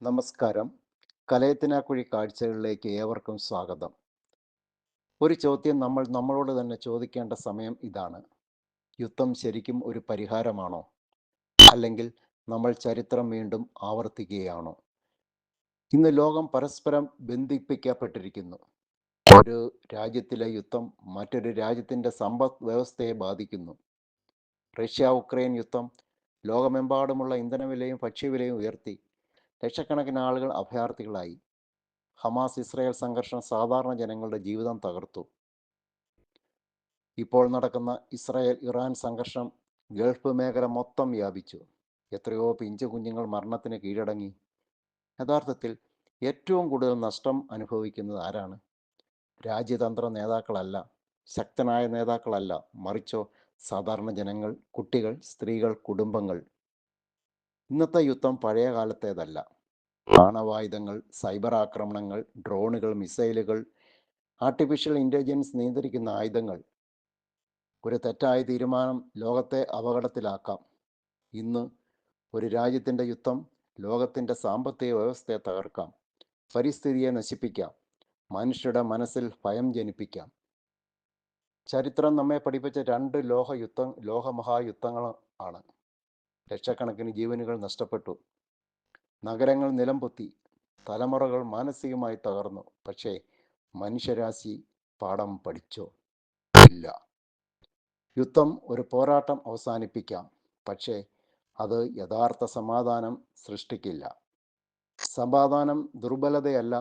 നമസ്കാരം. കലയത്തിനാക്കുഴി കാഴ്ചകളിലേക്ക് ഏവർക്കും സ്വാഗതം. ഒരു ചോദ്യം നമ്മൾ നമ്മളോട് തന്നെ ചോദിക്കേണ്ട സമയം ഇതാണ്: യുദ്ധം ശരിക്കും ഒരു പരിഹാരമാണോ? അല്ലെങ്കിൽ നമ്മൾ ചരിത്രം വീണ്ടും ആവർത്തിക്കുകയാണോ? ഇന്ന് ലോകം പരസ്പരം ബന്ധിപ്പിക്കപ്പെട്ടിരിക്കുന്നു. ഒരു രാജ്യത്തിലെ യുദ്ധം മറ്റൊരു രാജ്യത്തിൻ്റെ സമ്പദ് വ്യവസ്ഥയെ ബാധിക്കുന്നു. റഷ്യ ഉക്രൈൻ യുദ്ധം ലോകമെമ്പാടുമുള്ള ഇന്ധനവിലയും ഭക്ഷ്യവിലയും ഉയർത്തി. ലക്ഷക്കണക്കിന് ആളുകൾ അഭയാർത്ഥികളായി. ഹമാസ് ഇസ്രായേൽ സംഘർഷം സാധാരണ ജനങ്ങളുടെ ജീവിതം തകർത്തു. ഇപ്പോൾ നടക്കുന്ന ഇസ്രായേൽ ഇറാൻ സംഘർഷം ഗൾഫ് മേഖല മൊത്തം വ്യാപിച്ചു. എത്രയോ പിഞ്ചു കുഞ്ഞുങ്ങൾ മരണത്തിന് കീഴടങ്ങി. യഥാർത്ഥത്തിൽ ഏറ്റവും കൂടുതൽ നഷ്ടം അനുഭവിക്കുന്നത് ആരാണ്? രാജ്യതന്ത്ര നേതാക്കളല്ല, ശക്തനായ നേതാക്കളല്ല, മറിച്ചോ സാധാരണ ജനങ്ങൾ, കുട്ടികൾ, സ്ത്രീകൾ, കുടുംബങ്ങൾ. ഇന്നത്തെ യുദ്ധം പഴയ കാലത്തേതല്ല. ആണവായുധങ്ങൾ, സൈബർ ആക്രമണങ്ങൾ, ഡ്രോണുകൾ, മിസൈലുകൾ, ആർട്ടിഫിഷ്യൽ ഇൻ്റലിജൻസ് നിയന്ത്രിക്കുന്ന ആയുധങ്ങൾ. ഒരു തെറ്റായ തീരുമാനം ലോകത്തെ അപകടത്തിലാക്കാം. ഇന്ന് ഒരു രാജ്യത്തിൻ്റെ യുദ്ധം ലോകത്തിൻ്റെ സാമ്പത്തിക വ്യവസ്ഥയെ തകർക്കാം, പരിസ്ഥിതിയെ നശിപ്പിക്കാം, മനുഷ്യരുടെ മനസ്സിൽ ഭയം ജനിപ്പിക്കാം. ചരിത്രം നമ്മെ പഠിപ്പിച്ച രണ്ട് ലോകമഹായുദ്ധങ്ങൾ ആണ്. ലക്ഷക്കണക്കിന് ജീവനുകൾ നഷ്ടപ്പെട്ടു, നഗരങ്ങൾ നിലംപൊത്തി, തലമുറകൾ മാനസികമായി തകർന്നു. പക്ഷേ മനുഷ്യരാശി പാഠം പഠിച്ചോ? ഇല്ല. യുദ്ധം ഒരു പോരാട്ടം അവസാനിപ്പിക്കാം, പക്ഷേ അത് യഥാർത്ഥ സമാധാനം സൃഷ്ടിക്കില്ല. സമാധാനം ദുർബലതയല്ല,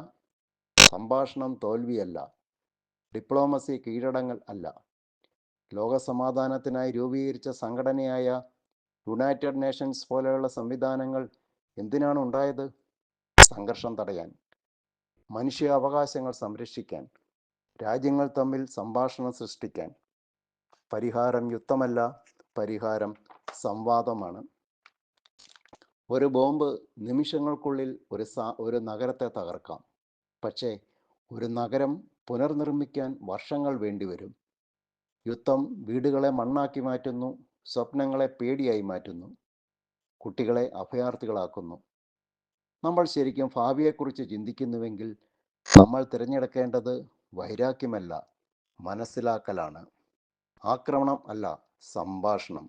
സംഭാഷണം തോൽവിയല്ല, ഡിപ്ലോമസി കീഴടങ്ങൽ അല്ല. ലോകസമാധാനത്തിനായി രൂപീകരിച്ച സംഘടനയായ യുണൈറ്റഡ് നേഷൻസ് പോലെയുള്ള സംവിധാനങ്ങൾ എന്തിനാണ് ഉണ്ടായത്? സംഘർഷം തടയാൻ, മനുഷ്യ അവകാശങ്ങൾ സംരക്ഷിക്കാൻ, രാജ്യങ്ങൾ തമ്മിൽ സംഭാഷണം സൃഷ്ടിക്കാൻ. പരിഹാരം യുദ്ധമല്ല, പരിഹാരം സംവാദമാണ്. ഒരു ബോംബ് നിമിഷങ്ങൾക്കുള്ളിൽ ഒരു നഗരത്തെ തകർക്കാം. പക്ഷേ ഒരു നഗരം പുനർനിർമ്മിക്കാൻ വർഷങ്ങൾ വേണ്ടിവരും. യുദ്ധം വീടുകളെ മണ്ണാക്കി മാറ്റുന്നു, സ്വപ്നങ്ങളെ പേടിയായി മാറ്റുന്നു, കുട്ടികളെ അഭയാർത്ഥികളാക്കുന്നു. നമ്മൾ ശരിക്കും ഭാവിയെക്കുറിച്ച് ചിന്തിക്കുന്നുവെങ്കിൽ നമ്മൾ തിരഞ്ഞെടുക്കേണ്ടത് വൈരാഗ്യമല്ല, മനസ്സിലാക്കലാണ്. ആക്രമണം അല്ല, സംഭാഷണം.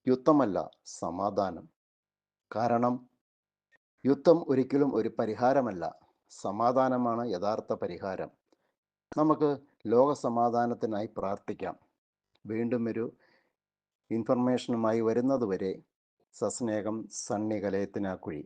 യുദ്ധമല്ല, സമാധാനം. കാരണം യുദ്ധം ഒരിക്കലും ഒരു പരിഹാരമല്ല, സമാധാനമാണ് യഥാർത്ഥ പരിഹാരം. നമുക്ക് ലോക സമാധാനത്തിനായി പ്രാർത്ഥിക്കാം. വീണ്ടും ഒരു ഇൻഫർമേഷനുമായി വരുന്നതുവരെ സസ്നേഹം, സണ്ണി കലയത്തിനാക്കുഴി.